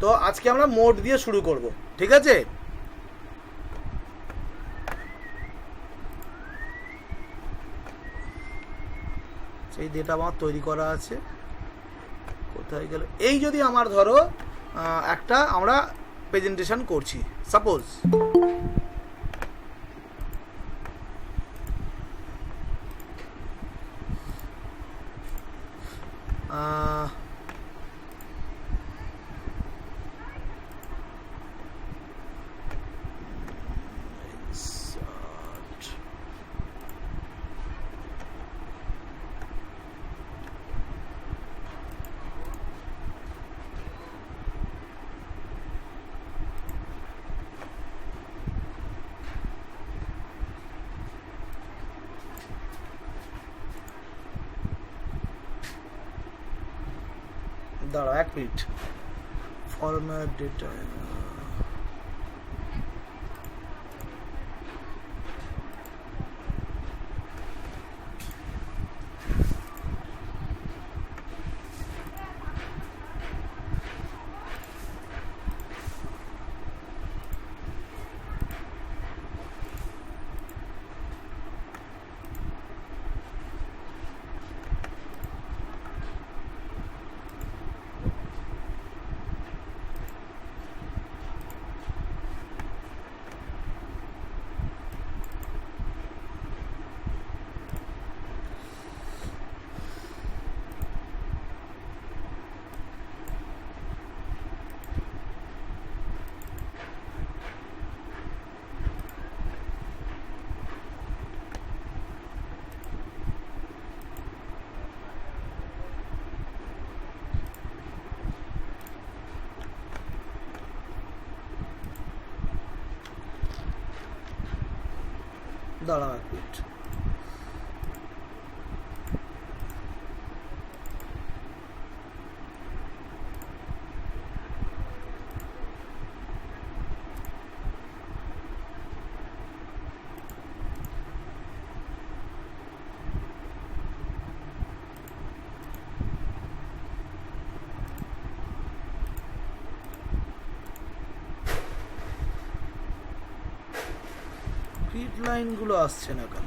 তো আজকে আমরা মোড দিয়ে শুরু করব, ঠিক আছে? সেই ডেটা আমার তৈরি করা আছে, কোথায় গেল? এই যদি আমার ধরো একটা আমরা প্রেজেন্টেশন করছি, সাপোজ দাঁড়াও 1 মিনিট। ফরম্যাট ডেটা, দাঁড়াও 1 মিনিট। গ্রিড লাইনগুলো আসছে না কেন?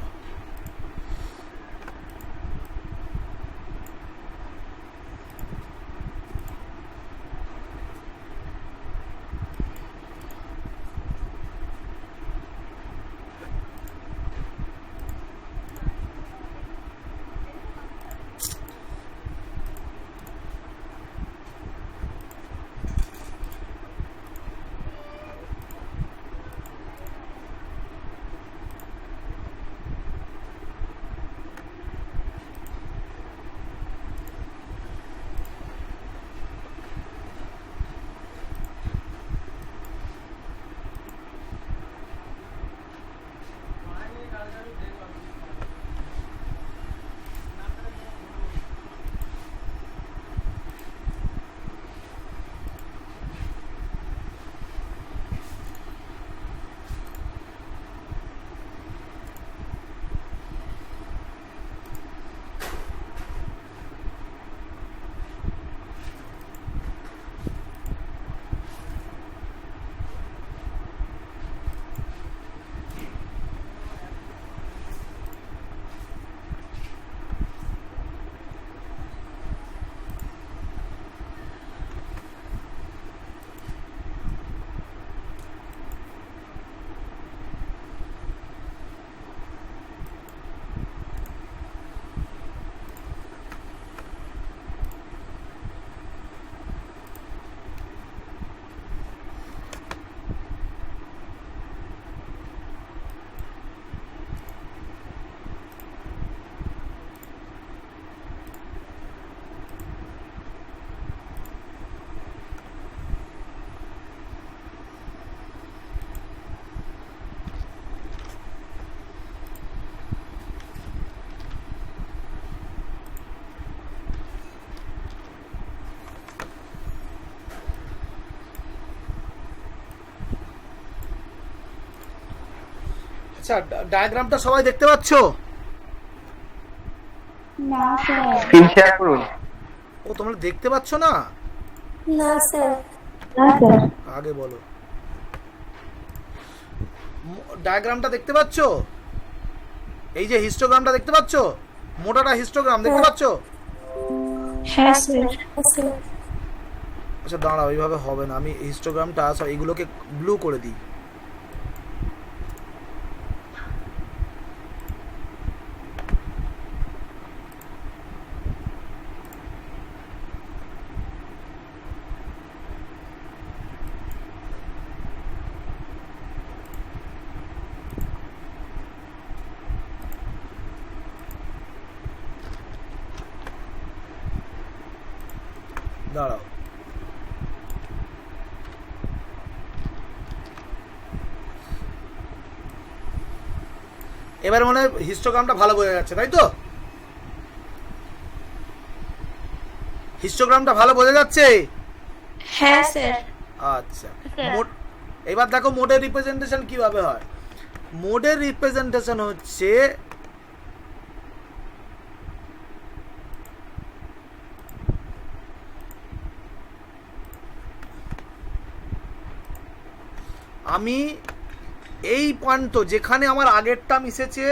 আচ্ছা, ডায়াগ্রামটা সবাই দেখতে পাচ্ছো? না স্যার। স্ক্রিন শেয়ার করুন। ও তোমরা দেখতে পাচ্ছ না? না স্যার। হ্যাঁ স্যার। আগে বলো। ডায়াগ্রামটা দেখতে পাচ্ছো? এই যে হিস্টোগ্রামটা দেখতে পাচ্ছো, মোটাটা হিস্টোগ্রাম দেখতে পাচ্ছো? হ্যাঁ স্যার। আচ্ছা দাঁড়াও, এইভাবে হবে না, আমি হিস্টোগ্রামটা এইগুলোকে ব্লু করে দিই। দাঁড়াও, এবার মনে হয় হিস্টোগ্রামটা ভালো বোঝা যাচ্ছে, তাই তো? হিস্টোগ্রামটা ভালো বোঝা যাচ্ছে? হ্যাঁ স্যার। আচ্ছা, এবার দেখো মোডের রিপ্রেজেন্টেশন কিভাবে হয়। মোডের রিপ্রেজেন্টেশন হচ্ছে আমি এই প্রান্ত যেখানে আমার আগেরটা মিশেছে,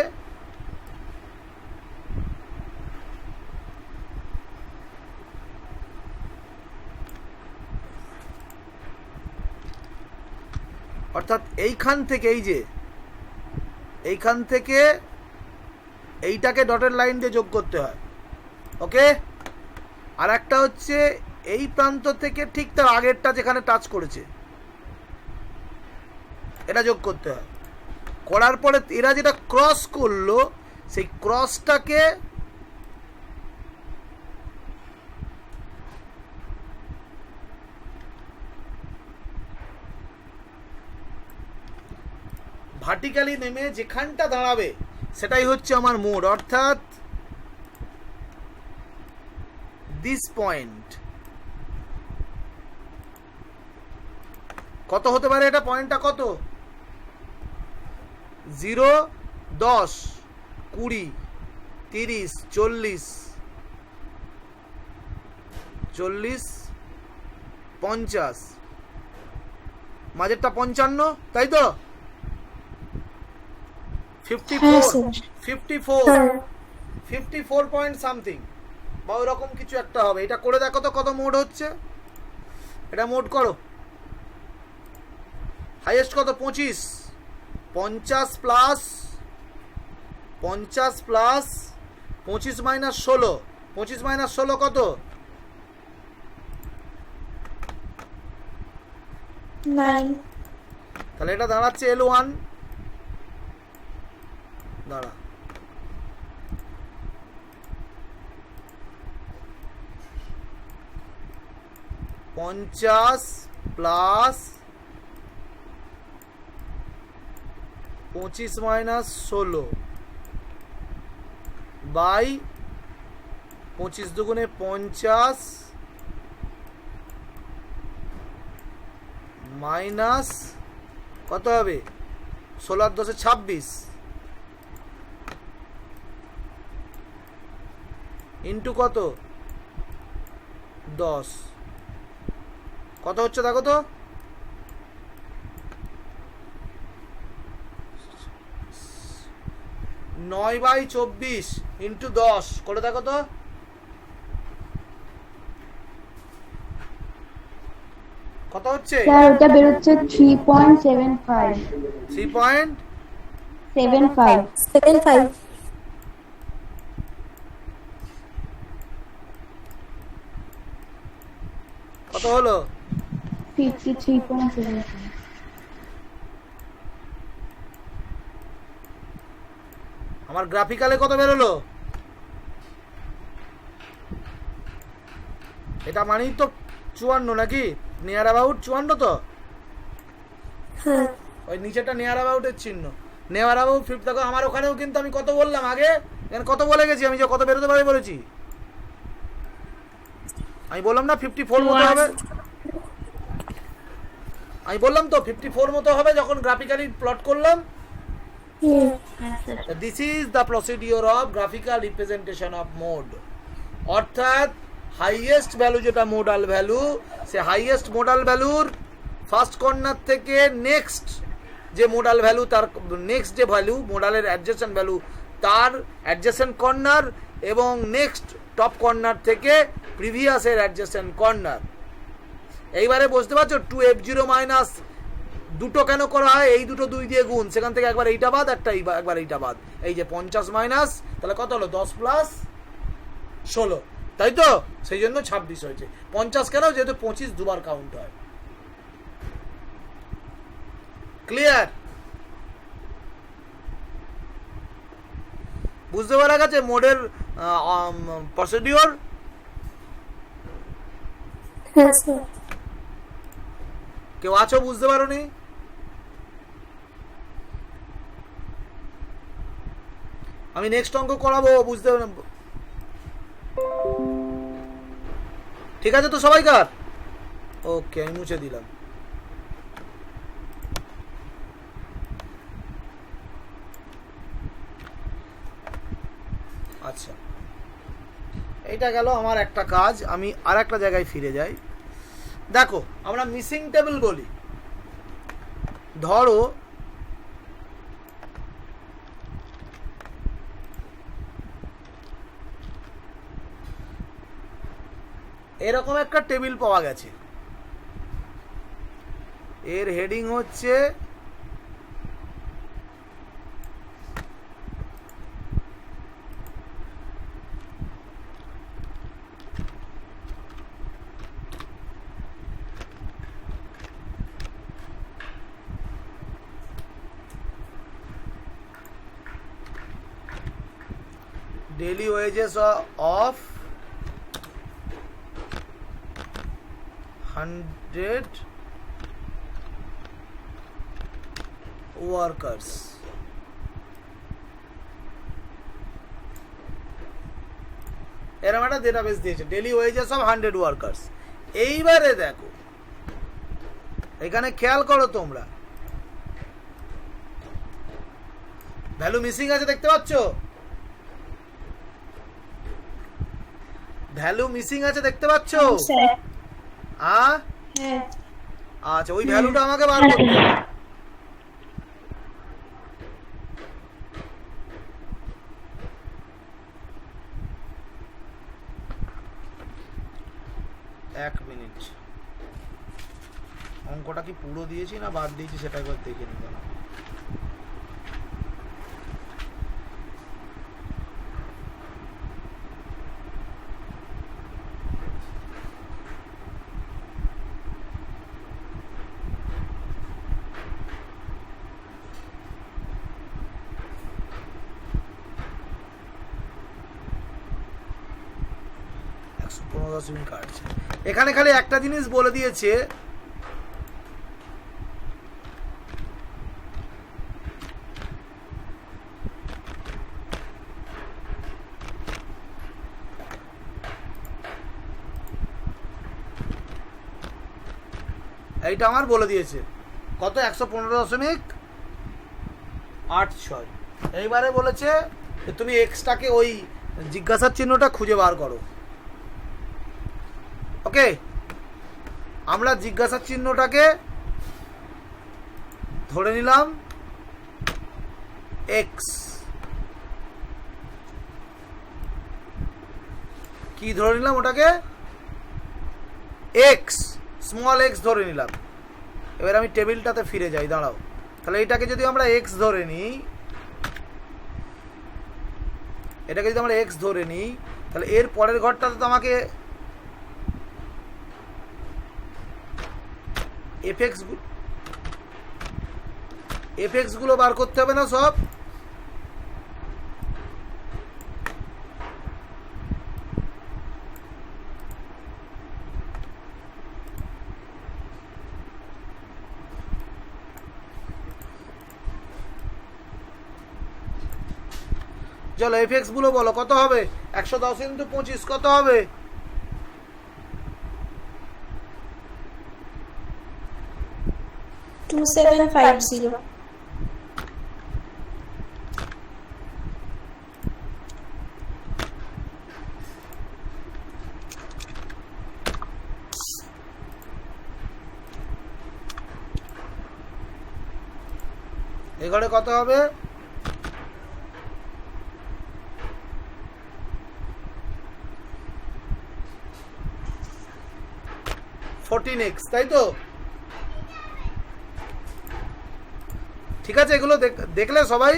অর্থাৎ এইখান থেকে, এই যে এইখান থেকে এইটাকে ডটের লাইন দিয়ে যোগ করতে হয়, ওকে? আর একটা হচ্ছে এই প্রান্ত থেকে ঠিক তার আগেরটা যেখানে টাচ করেছে, এটা যোগ করতে হয়। করার পরে এরা যেটা ক্রস করলো, সেই ক্রসটাকে ভার্টিক্যালি নেমে যেখানটা দাঁড়াবে সেটাই হচ্ছে আমার মোড, অর্থাৎ দিস পয়েন্ট। কত হতে পারে এটা? পয়েন্টটা কত? 0, 10, 20, 30, 40, 50, মাঝেরটা 55, তাই তো? 54 পয়েন্ট সামথিং বা ওইরকম কিছু একটা হবে। এটা করে দেখো তো কত মোড হচ্ছে। এটা মোড করো। হাইয়েস্ট কত? 25। 50 প্লাস 25 মাইনাস 16। 25 মাইনাস 16 কত? 9। তাহলে এটা দাঁড়াচ্ছে L1। দাঁড়া, পঞ্চাশ প্লাস 25 মাইনাস 16 বাই 25 দুগুণে 50 মাইনাস কত হবে? 16 আর 10 26 ইন্টু কত? 10। কত হচ্ছে দেখো তো? 9/24 ইন্টু 10 করে দেখো তো। কত হচ্ছে? স্যার ওটা বের হচ্ছে 3.75। 3.75। কত হলো? 53.75। আমার গ্রাফিক্যালে কত বেরোলো? এটা মানেই তো 54 নাকি? নিয়ার অ্যাবাউট 54 তো? হ্যাঁ। ওই নিচেটা নিয়ার অ্যাবাউটের চিহ্ন। Near about 50। দেখো আমার ওখানেও কিন্তু আমি কত বললাম আগে, এখানে কত বলে গেছি আমি, যে কত বেরোতে পারে বলেছি। আমি বললাম না 54 মতো হবে। আমি বললাম তো 54 মতো হবে যখন গ্রাফিক্যালি প্লট করলাম। This is the procedure of graphical representation of mode. অর্থাৎ হাইয়েস্ট ভ্যালু যেটা মোডাল ভ্যালু, সে হাইয়েস্ট মোডাল ভ্যালুর ফার্স্ট কর্নার থেকে নেক্সট যে মোডাল ভ্যালু, তার নেক্সট যে ভ্যালু মোডালের অ্যাডজেসেন্ট ভ্যালু, তার অ্যাডজেসেন্ট কর্নার এবং নেক্সট টপ কর্নার থেকে প্রিভিয়াসের অ্যাডজেসেন্ট কর্নার। এইবারে বুঝতে পারছো 2f0 মাইনাস দুটো কেন করা হয়, এই দুটো 2 দিয়ে গুণ, সেখান থেকে একবার এইটা বাদ, একবার এইটা বাদ, এই যে 50 মাইনাস, তাহলে কত হলো 10 প্লাস 16, তাই তো, সেই জন্য 26 হয়েছে। 50 কেন, যেহেতু 25 দুবার কাউন্ট হয়। ক্লিয়ার? বুঝতে পারা গেছে মোডের প্রসিডিওর? হ্যাঁ স্যার। কেউ আছো বুঝতে পারোনি? আমি নেক্সট অঙ্ক করাবো, বুঝতে ঠিক আছে তো সবাইকার? ওকে, আমি মুছে দিলাম। আচ্ছা, এইটা গেল আমার একটা কাজ। আমি আর একটা জায়গায় ফিরে যাই। দেখো, আমরা মিসিং টেবিল বলি। ধরো এরকম একটা টেবিল পাওয়া গেছে, এর হেডিং হচ্ছে daily wages of 100 workers। এরকম একটা ডেটাবেস দিয়েছে, ডেলি ওয়েজেস অফ 100 ওয়ার্কার্স। এইবারে দেখো, এখানে খেয়াল করো তোমরা, ভ্যালু মিসিং আছে, দেখতে পাচ্ছ? ভ্যালু মিসিং আছে, দেখতে পাচ্ছ? হ্যাঁ, আচ্ছা, ওই ভ্যালুটা আমাকে বার করতে হবে। এক মিনিট, অঙ্কটা কি পুরো দিয়েছি না বাদ দিয়েছি সেটা একবার দেখে নিতে হবে। এখানে খালি একটা জিনিস বলে দিয়েছে, এইটা আমার বলে দিয়েছে কত, 115.86। এইবারে বলেছে তুমি এক্সটাকে ওই জিজ্ঞাসার চিহ্নটা খুঁজে বার করো। ওকে, আমরা জিজ্ঞাসার চিহ্নটাকে ধরে নিলাম এক্স। কি ধরে নিলাম ওটাকে? এক্স, স্মল এক্স ধরে নিলাম। এবার আমি টেবিলটাতে ফিরে যাই, দাঁড়াও। তাহলে এটাকে যদি আমরা এক্স ধরে নিই, এটাকে যদি আমরা এক্স ধরে নিই, তাহলে এর পরের ঘরটাতে তো আমাকে এফএক্স গুলো বার করতে হবে না সব? চলো এফএক্স গুলো বলো, কত হবে? 110 × 25 কত হবে? 2750। এই ঘরে কত হবে? 14x, তাই তো? ঠিক আছে, এগুলো দেখলে সবাই?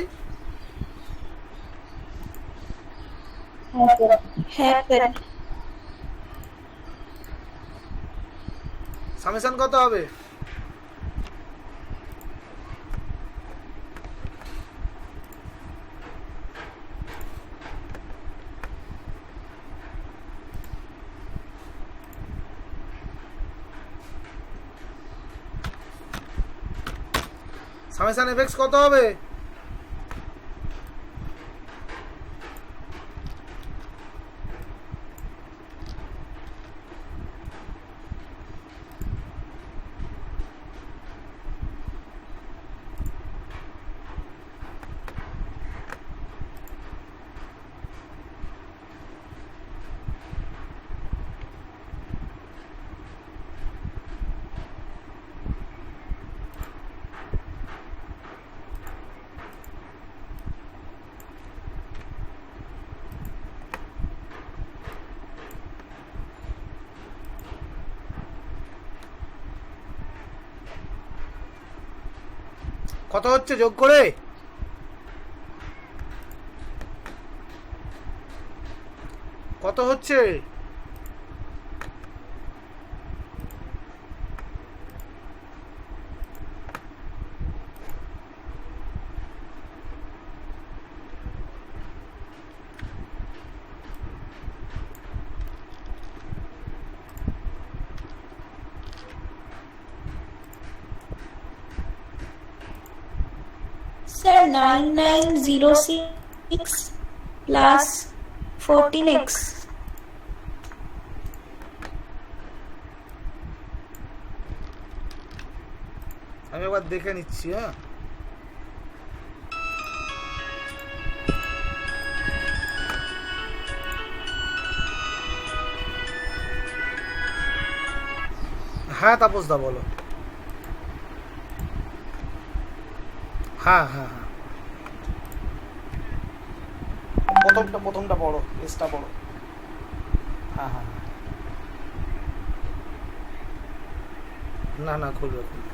হ্যাঁ স্যার। সামেশন কত হবে? সামেশন এফএক্স কত হবে? কত হচ্ছে যোগ করে? কত হচ্ছে? Sir 9906 plus 14x। আমি একবার দেখে নিচ্ছি। হ্যাঁ, হ্যাঁ তাপস দা বলো। হ্যাঁ হ্যাঁ হ্যাঁ, প্রথমটা বড়, এসটা বড়। হ্যাঁ হ্যাঁ, না না খুলবে খুলবে।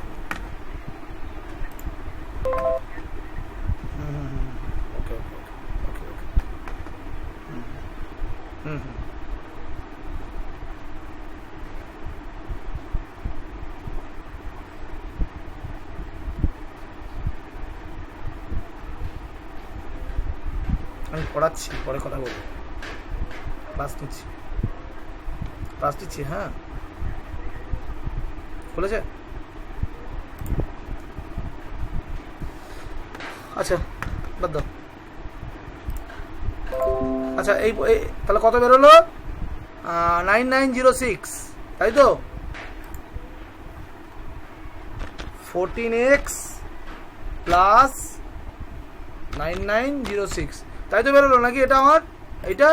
ওকে ওকে ওকে ওকে। হুম হুম হুম। আমি পড়াচ্ছি, পরে কথা বলবো। ক্লাস নিচ্ছি। হ্যাঁ, খুলেছে? আচ্ছা বাদ দাও। আচ্ছা তাহলে কত বেরোলো? 9906, তাই তো? 14x প্লাস 9906, তাই তো বেরোলো নাকি? এটা আমার এইটা?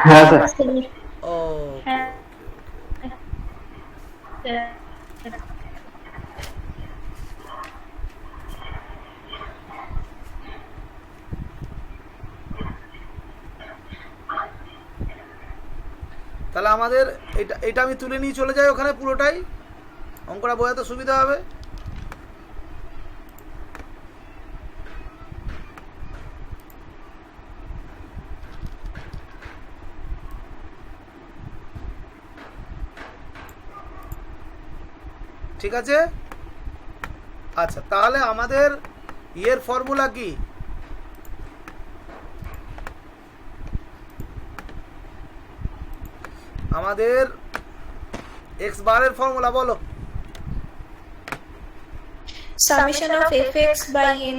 হ্যাঁ স্যার। ও তাহলে আমাদের এটা আমি তুলে নিয়ে চলে যাই ওখানে, পুরোটাই অঙ্কটা বোঝাতে সুবিধা হবে। ঠিক আছে? আচ্ছা, তাহলে আমাদের ইয়ের ফর্মুলা কি? আমাদের এক্স বারের ফর্মুলা বলো। Summation of fx by n।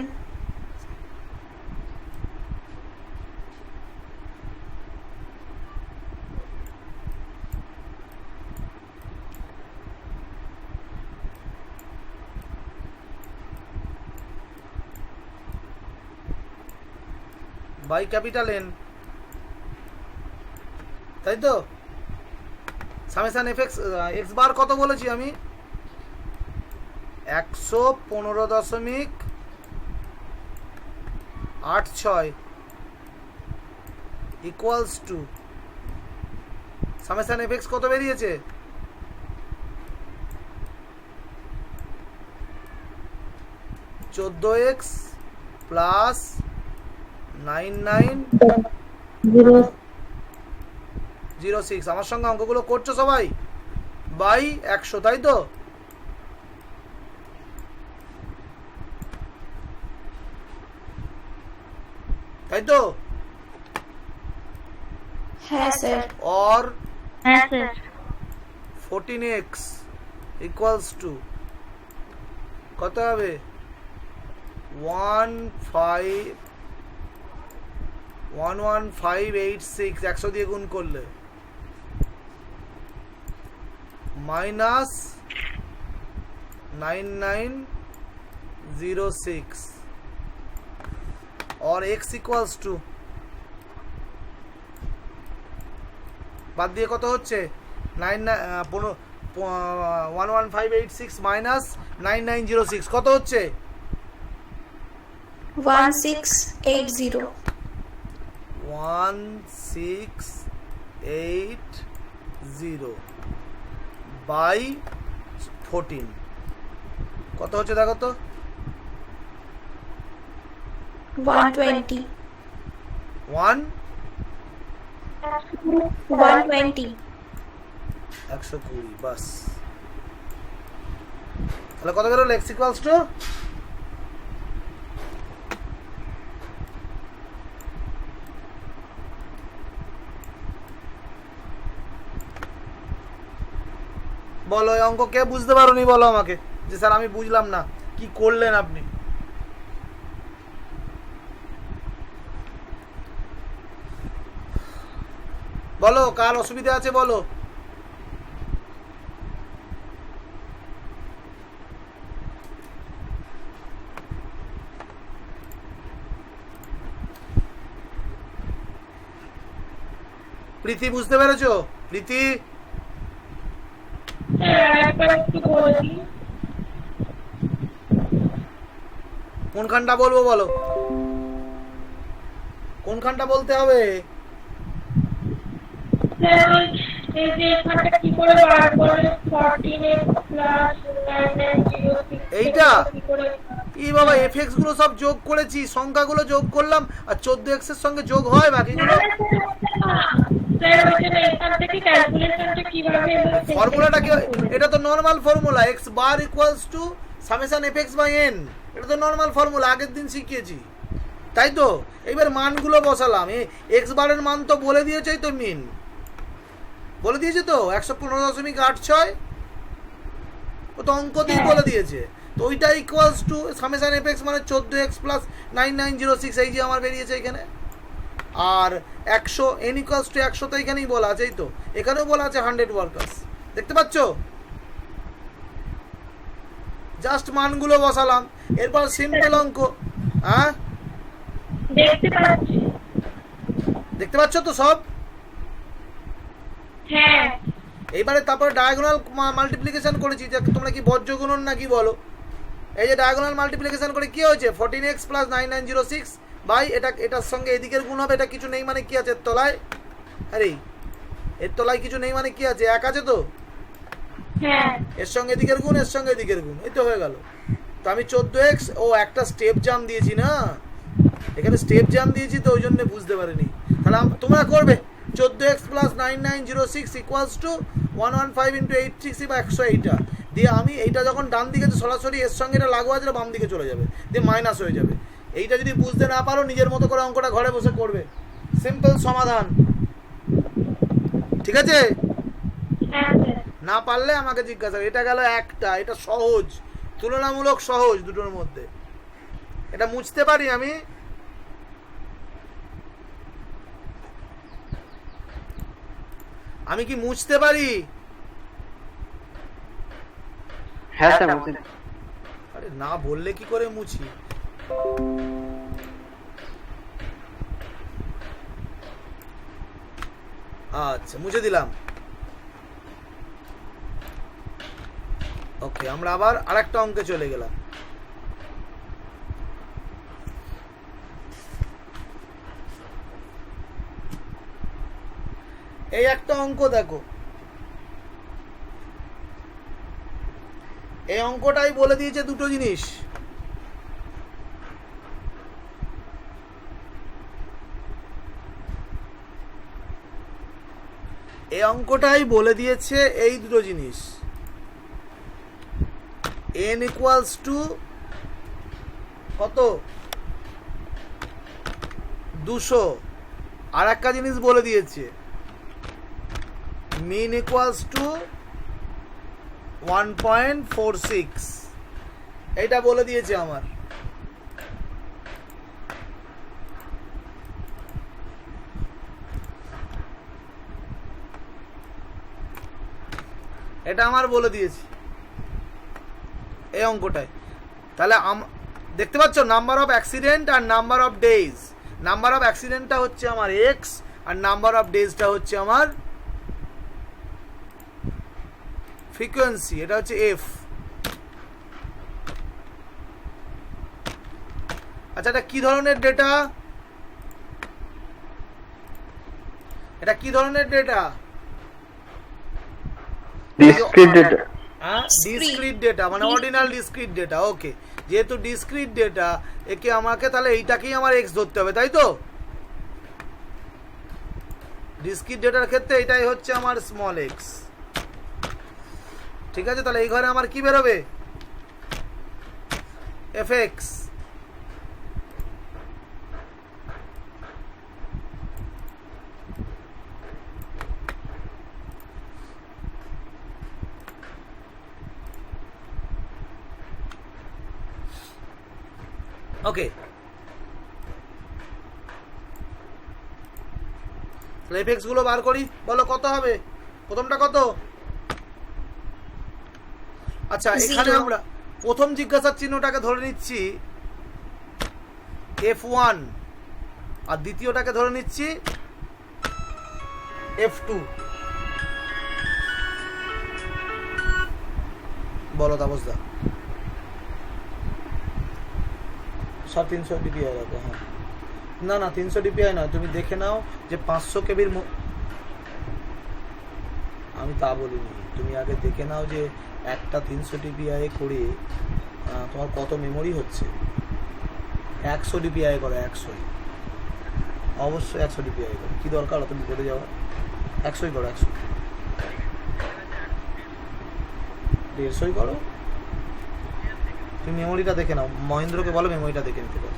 By capital N, তাই তো? সামেশন এফ এক্স বার কত বলেছি আমি? 115.86 equals to summation F x কত বেরিয়েছে? 14x plus 9906। আমার সঙ্গে অঙ্কগুলো করছো সবাই? বাই 100, তাই তো? তাই তো? হ্যাঁ স্যার। और হ্যাঁ স্যার। 14x ইকুয়ালস টু কত হবে? 11586 100 দিয়ে গুণ করলে মাইনাস 9906 और x ইকুয়ালস টু বাদ দিয়ে কত হচ্ছে? 11586 মাইনাস 9906 কত হচ্ছে? 1680। 1680 বাই 14 কত হচ্ছে দেখো তো? 120। 120। 120 বাস। তাহলে কত বেরোলো? x ইকুয়ালস টু বলো, এই অঙ্ক কে বুঝতে পারোনি বলো আমাকে, যে স্যার আমি বুঝলাম না, কি করলেন আপনি? বলো কার অসুবিধা আছে বলো। প্রীতি বুঝতে পেরেছো? প্রীতি কোনখানটা বলবো বলো, কোনখানটা বলতে হবে? এইটা এই বাবা এফএক্স গুলো সব যোগ করেছি, সংখ্যাগুলো যোগ করলাম, আর 14x এর সঙ্গে যোগ হয় বাকিগুলো। ফর্মুলাটা কি? এটা তো normal formula, x bar equals to summation fx by n। এটা তো নরমাল ফর্মুলা, আগের দিন শিখিয়েছি, তাই তো? এবার মানগুলো বসালাম, x বারের মান তো বলে দিয়েছেই তো, মিন বলে দিয়েছে তো 115.86, ও তো অঙ্ক দিয়ে বলে দিয়েছে তো। ওইটা ইকুয়ালস টু সামেশন fx মানে 14x প্লাস 9906, এই যে আমার বেরিয়েছে এখানে। আর 100 n ইকুয়ালস টু 100 তো এখানেই বলা আছে, এই তো এখানেও বলা আছে 100 ওয়ার্কার্স, দেখতে পাচ্ছ? জাস্ট মানগুলো বসালাম, এরপর সিম্পল অঙ্ক। হ্যাঁ দেখতে পাচ্ছ তো সব? হ্যাঁ। এইবারে তারপরে ডায়াগোনাল মাল্টিপ্লিকেশন করেছি, যে তোমরা কি বজ্র গুণন নাকি বলো। এই যে ডায়াগোনাল মাল্টিপ্লিকেশন করে কি হয়েছে? 14x প্লাস 9906 বাই এটার সঙ্গে এদিকের গুণ হবে, এটা কিছু নেই মানে কি আছে এর তলায়? আরে এর তলায় কিছু নেই মানে কি আছে? এক আছে তো? হ্যাঁ। এর সঙ্গে এদিকের গুণ, এর সঙ্গে এদিকের গুণ, এই তো হয়ে গেল। তো আমি 14x, ও একটা স্টেপ জাম দিয়েছি না এখানে, স্টেপ জাম দিয়েছি তো ওই জন্য বুঝতে পারিনি। তাহলে তোমরা করবে 14x plus 9906 equals to 115 into 860 বা 100 দিয়ে আমি এইটা যখন ডান দিকে সরাসরি এর সঙ্গে এটা লাগু আছে, বাম দিকে চলে যাবে, দিয়ে মাইনাস হয়ে যাবে। এইটা যদি বুঝতে না পারো নিজের মতো করে অঙ্কটা ঘরে বসে করবে, সিম্পল সমাধান, ঠিক আছে? না পারলে আমাকে জিজ্ঞাসা। এটা গেল একটা, এটা সহজ, তুলনামূলক সহজ দুটোর মধ্যে। এটা মুছতে পারি আমি? আমি কি মুছতে পারি? হ্যাঁ স্যার মুছে। আরে না বললে কি করে মুছি? আচ্ছা মুছে দিলাম। ওকে, আমরা আবার আরেকটা অঙ্কে চলে গেলাম। এই একটা অঙ্ক দেখো, এই অঙ্কটাই বলে দিয়েছে দুটো জিনিস। এই অঙ্কটাই বলে দিয়েছে এই দুটো জিনিস, n ইকুয়ালস টু কত 200, আর একটা জিনিস বলে দিয়েছে মিন ইকুয়ালস টু 1.46, এইটা বলে দিয়েছে আমার। এটা আমার বলে দিয়েছি এই অঙ্কটায়। তাহলে দেখতে পাচ্ছ নাম্বার অফ অ্যাক্সিডেন্ট আর number of days. Number of অ্যাক্সিডেন্টটা হচ্ছে আমার এক্স, আর নাম্বার অফ ডেজটা হচ্ছে আমার ফ্রিকোয়েন্সি, এটা হচ্ছে এফ। আচ্ছা, এটা কি ধরনের ডেটা? এটা কি ধরনের data? Discrete data. Discrete data মানে অর্ডিনাল ডিসক্রিট ডেটা। ওকে, যেহেতু ডিসক্রিট ডেটা, একে আমাকে তাহলে এইটাকেই আমার এক্স ধরতে হবে, তাই তো? ডিসক্রিট ডেটার ক্ষেত্রে এটাই হচ্ছে আমার স্মল এক্স। ঠিক আছে, তাহলে এই ঘরে আমার কি বেরোবে? F x. ওকে, তাহলে এফ এক্স গুলো বার করি, বলো কত হবে? প্রথমটা কত? আচ্ছা, এখানে Zero. আমরা প্রথম জিজ্ঞাসার চিহ্নটাকে ধরে নিচ্ছি F1, আর দ্বিতীয়টাকে ধরে নিচ্ছি F2। বলো তাপসদা। সব 300 ডিপিআই রাখো। হ্যাঁ, না না 300 ডিপিআই না, তুমি দেখে নাও যে 500 কেবির। আমি তা বলিনি, তুমি আগে দেখে নাও যে একটা 300 ডিপিআই করে তোমার কত মেমোরি হচ্ছে। 100 ডিপিআই করো, 100, অবশ্যই 100 ডিপিআই করো। কি দরকার তুমি করে যাও? 100ই করো, 100, 150 করো। তুমি মেমোরিটা দেখে নাও, মহেন্দ্রকে বলো মেমোরিটা দেখে নিতে পারো।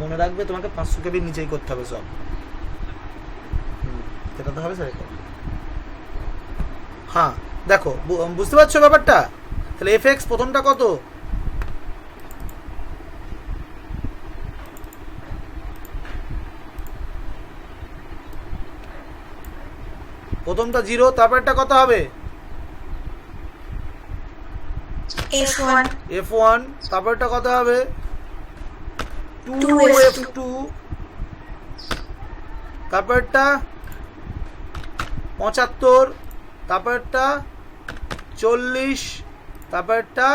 মনে রাখবে তোমাকে 500 কেবির নিচেই করতে হবে সব। এটা তো হবে স্যার। হ্যাঁ, দেখো বুঝতে পারছো ব্যাপারটা? তাহলে এফ এক্স প্রথমটা কত? প্রথমটা 0, তারপরটা কত হবে? F1. F1, তারপরটা কত হবে? 2F2, তারপরটা 75, তারপরটা 40, তারপরটা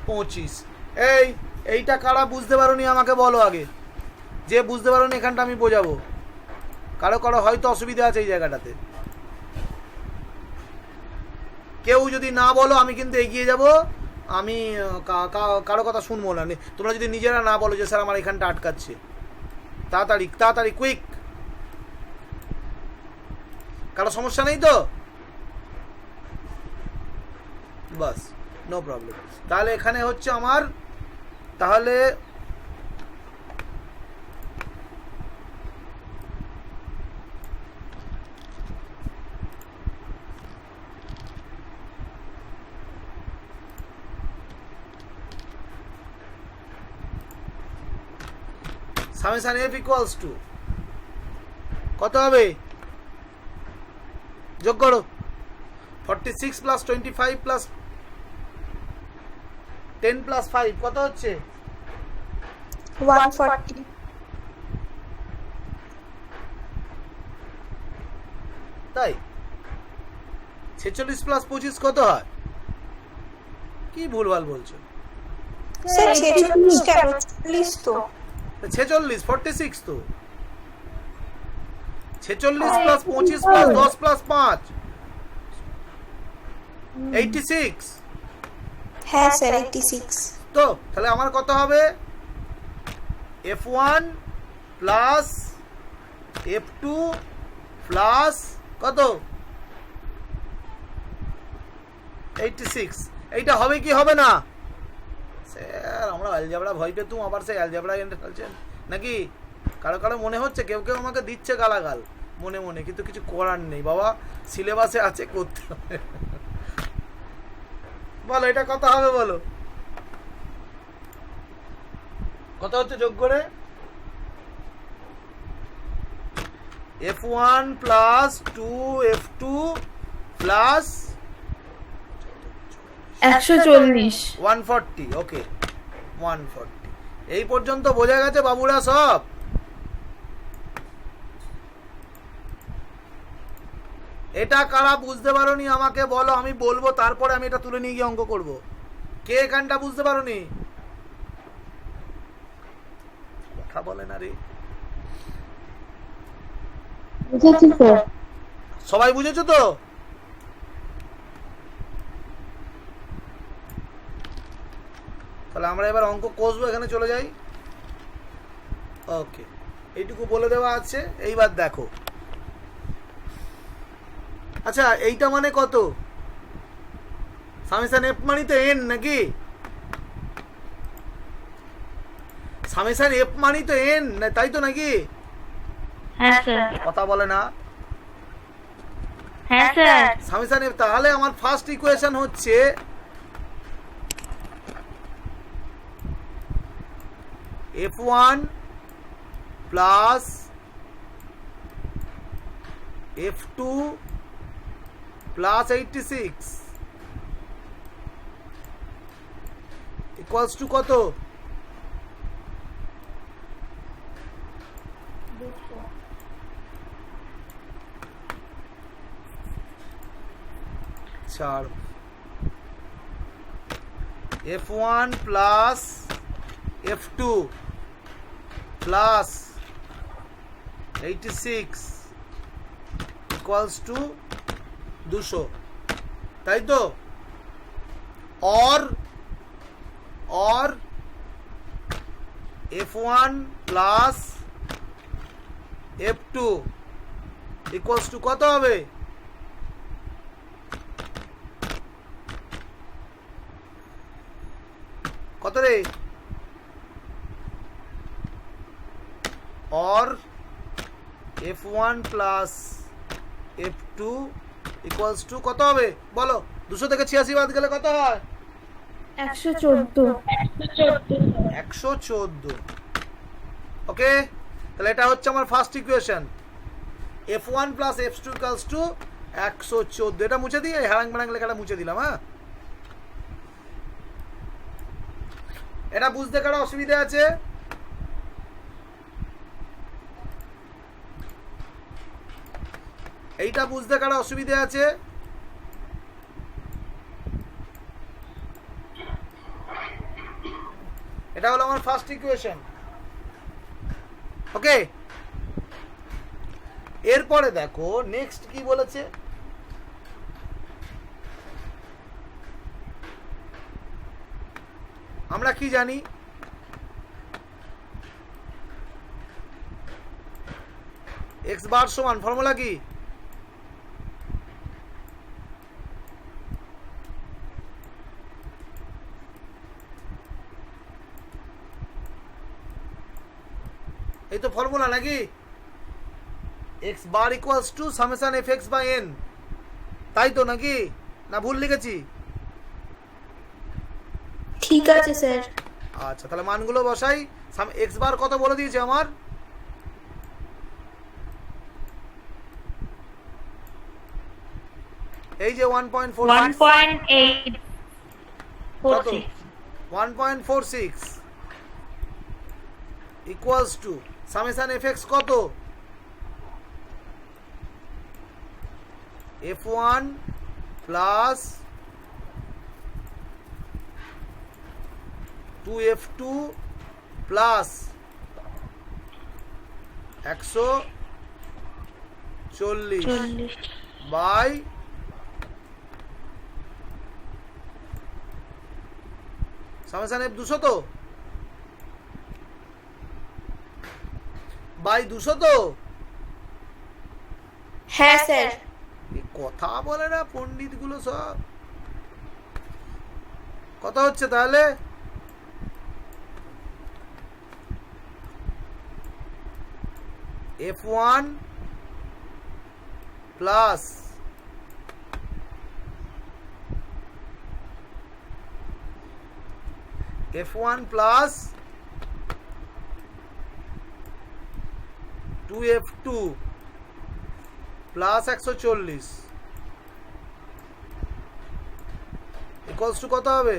25। এইটা কারা বুঝতে পারোনি আমাকে বলো আগে। যে বুঝতে পারোনি এখানটা আমি বোঝাবো। কারো হয়তো অসুবিধা আছে এই জায়গাটাতে। কেউ যদি না বলো আমি কিন্তু এগিয়ে যাব, আমি কারো কথা শুনবো না। তোমরা যদি নিজেরা না বলো যে স্যার আমার এখানটা আটকাচ্ছে, তাড়াতাড়ি কুইক। কারো সমস্যা নেই তো? বাস, নো প্রবলেম। তাহলে এখানে হচ্ছে আমার, তাহলে সামেশন এফ ইকুয়ালস টু কত হবে? যোগ করো। 46 প্লাস 25 প্লাস 10 প্লাস 5 কত হচ্ছে? 140. তাই 46 প্লাস 25 কত হয়? কি ভুলভাল বলছো? স্যার 46 কেন 40 তো 46 46 তো 46 প্লাস 25 প্লাস 10 প্লাস 5 86 হ্যাঁ স্যার 86 তো তাহলে আমার কত হবে? F1 প্লাস F2 প্লাস কত 86 এইটা হবে কি হবে না? স্যার আমরা অ্যালজেব্রা ভয় পেতুম, আবার সেই অ্যালজেব্রা এনে ফেলছেন নাকি? কারো কারো মনে হচ্ছে কেউ কেউ আমাকে দিচ্ছে গালাগাল মনে মনে, কিন্তু কিছু করার নেই বাবা, সিলেবাসে আছে করতে হবে। বলো এটা কত হবে বলো, কত হচ্ছে যোগ করে? F1 প্লাস 2F2 প্লাস 140 140 ওকে 140 এই পর্যন্ত বোঝা গেছে বাবুরা সব? এটা কারা বুঝতে পারোনি আমাকে বলো, আমি বলবো তারপরে আমি এটা তুলে নিয়ে গিয়ে অঙ্ক করব। কে এখানটা বুঝতে পারোনি? কথা বলে না রে। বুঝেছি স্যার। সবাই বুঝেছো তো? তাহলে আমরা এবার অঙ্ক কষবো, এখানে চলে যাই। ওকে এইটুকু বলে দেওয়া আছে, এইবার দেখো। আচ্ছা এইটা মানে কত? সামেশন এফ মানে তো এন নাকি? সামেশন এফ মানে তো এন, তাই তো নাকি? হ্যাঁ স্যার। কথা বলে না। হ্যাঁ স্যার। সামেশন এফ, তাহলে আমার ফার্স্ট ইকুয়েশন হচ্ছে F1 plus F2 plus 86 equals to কত? ছাড়। F1 plus F2 plus 86 equals to 200, তাই তো? और F1 plus F2 equals to কত হবে? কত রে? और F1 plus F2 equals to কত হবে বলো? 200 থেকে 86 বাদ গেলে কত হয়? 114। 114 ওকে। তাহলে এটা হচ্ছে আমার first equation, F1 plus F2 equals to 114। এটা মুছে দিয়ে হ্যারাং ব্যারাং লেখাটা মুছে দিলাম। হ্যাঁ, এটা বুঝতে কারো অসুবিধা আছে? এইটা বুঝতে কারো অসুবিধা আছে? এটা হলো আমার ফার্স্ট ইকুয়েশন। ওকে, এরপরে দেখো নেক্সট কি বলেছে। আমরা কি জানি? x বার সমান ফর্মুলা কি? এই তো ফর্মুলা নাকি? x bar equals to summation fx by n, তাই তো নাকি? না ভুল লিখেছি? ঠিক আছে স্যার। আচ্ছা তাহলে মানগুলো বসাই। x বার কত বলে দিয়েছে আমার? এই যে 1.46 ইকুয়ালস টু সামেশন fx কত? F1 plus 2f2 plus 140 by summation f 200 তো বাই 200 তো হ্যাঁ স্যার। এই কথা বলে না পণ্ডিত গুলো সব। কথা হচ্ছে তাহলে f1 plus f1 plus 2f2 plus 140 equals to কত হবে?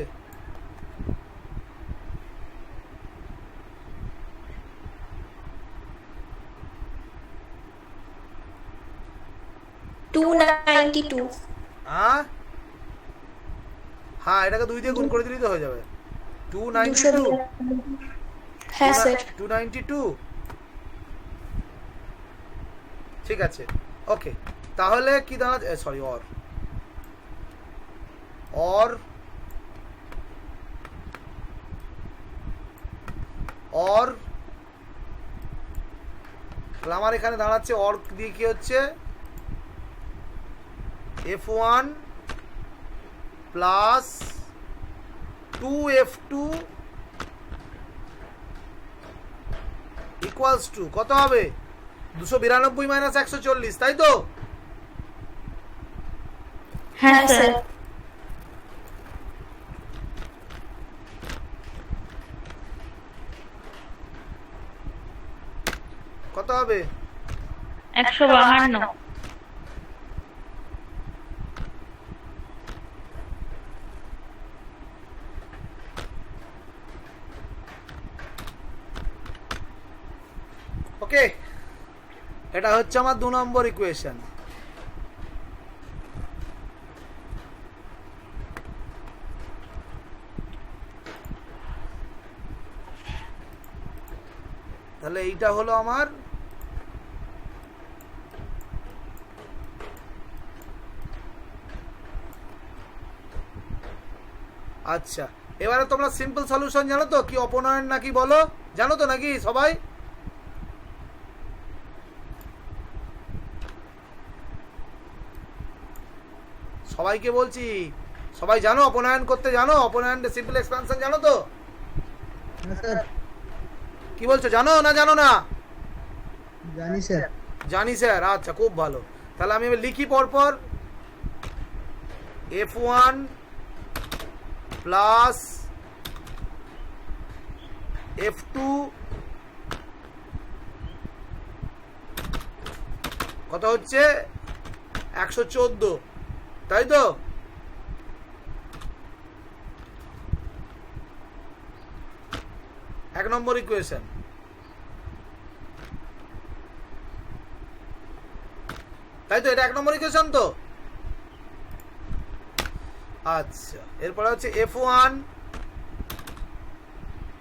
হ্যাঁ হ্যাঁ, এটাকে 2 দিয়ে গুণ করে দিলেই তো হয়ে যাবে। 292 হ্যাঁ স্যার। 292 ঠিক আছে ওকে। তাহলে কি দাঁড়াচ্ছে, সরি অর অর অর আমার এখানে দাঁড়াচ্ছে অর দিয়ে কি হচ্ছে f1 plus 2f2 equals to কত হবে? 292 মাইনাস 140, তাই তো? হ্যাঁ স্যার। কত হবে? 152। ওকে, এটা হচ্ছে আমার 2 নম্বর ইকুয়েশন। তাহলে এইটা হলো আমার আচ্ছা। এবারে তোমরা সিম্পল সলিউশন জানো তো কি অপনয়ন নাকি বলো, জানো তো নাকি সবাই? সবাইকে বলছি, সবাই জানো অপনয়ন করতে জানো? অপনয়ন সিম্পল এক্সপানশন জানো তো? কি বলছো, জানো না জানো না? জানি স্যার। জানি স্যার, আচ্ছা খুব ভালো। তাহলে আমি এবার লিখি পরপর f1 প্লাস f2 কত হচ্ছে 114, তাই তো? এক নম্বর ইকুয়েশন। তাই তো, এটা এক নম্বর ইকুয়েশন তো? আচ্ছা, এরপরে হচ্ছে f1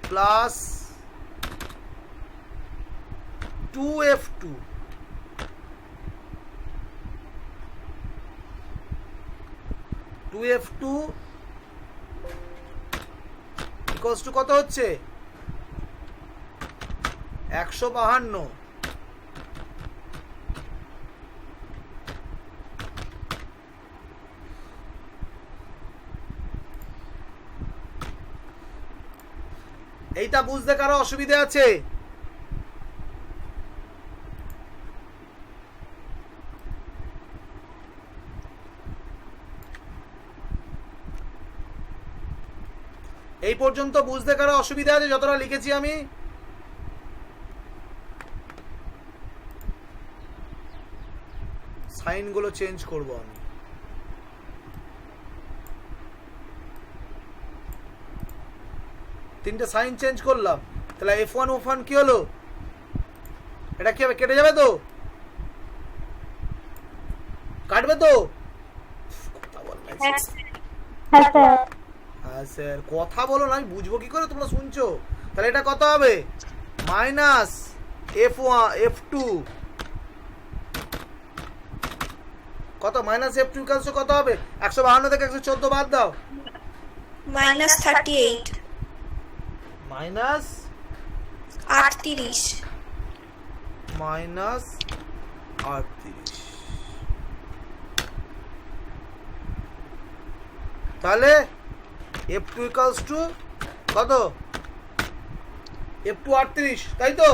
plus 2f2 2f2 equals to কত হচ্ছে 152। এইটা বুঝতে কারো অসুবিধা আছে? এই পর্যন্ত বুঝতে কারো অসুবিধা আছে যতটা লিখেছি আমি? সাইন গুলো চেঞ্জ করব আমি। তিনটে সাইন চেঞ্জ করলাম, তাহলে f1 f1 কি হলো? এটা কি হবে, কেটে যাবে তো? কাটবে তো? কথা বল হ্যাঁ স্যার, কথা বলো না, আমি বুঝবো কি করে তোমরা শুনছো? তাহলে এটা কত হবে? মাইনাস F2 কত? মাইনাস F2 ইকুয়ালস টু কত হবে? 152 থেকে 114 বাদ দাও। -38 মাইনাস 38 মাইনাস 38। তাহলে F2 ইকুয়ালস টু কত? F2 38, তাই তো?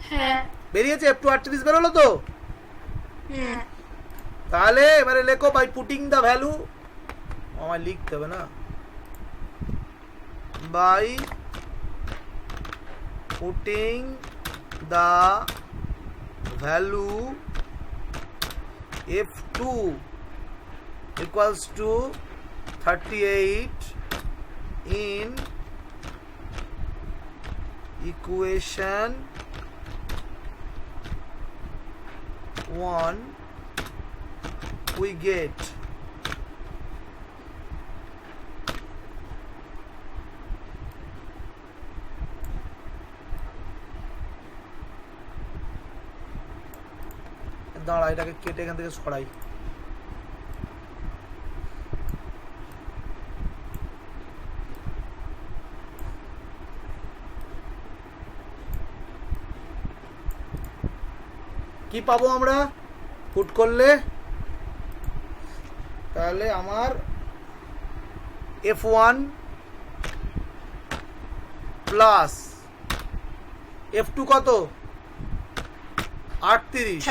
হ্যাঁ বেরিয়েছে F2 38 বেরোলো তো? হুম তাহলে এবারে লেখো বাই পুটিং দ্য ভ্যালু, আমায় লিখতে হবে না, by putting the value F2 equals to 38 in equation 1 we get দাঁড়া, এটাকে কেটে এখান থেকে সরাই। কি পাবো আমরা পুট করলে? তাহলে আমার F1 প্লাস F2 কত? 38,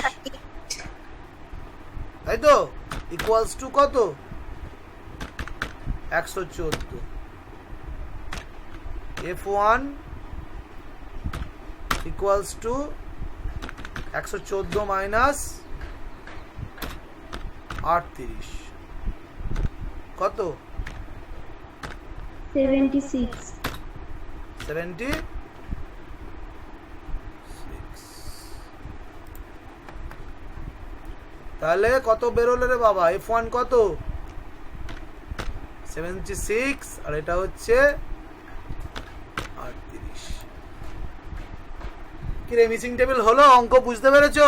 তাই তো? ইকুয়ালস টু কত? 114। F1 ইকুয়ালস টু 114 মাইনাস 38 কত? 76 76। তাহলে কত বেরোলো রে বাবা? F1 কত? 76 আর এটা হচ্ছে 38। কি রে, মিসিং টেবিল হলো? অঙ্ক বুঝতে পেরেছো?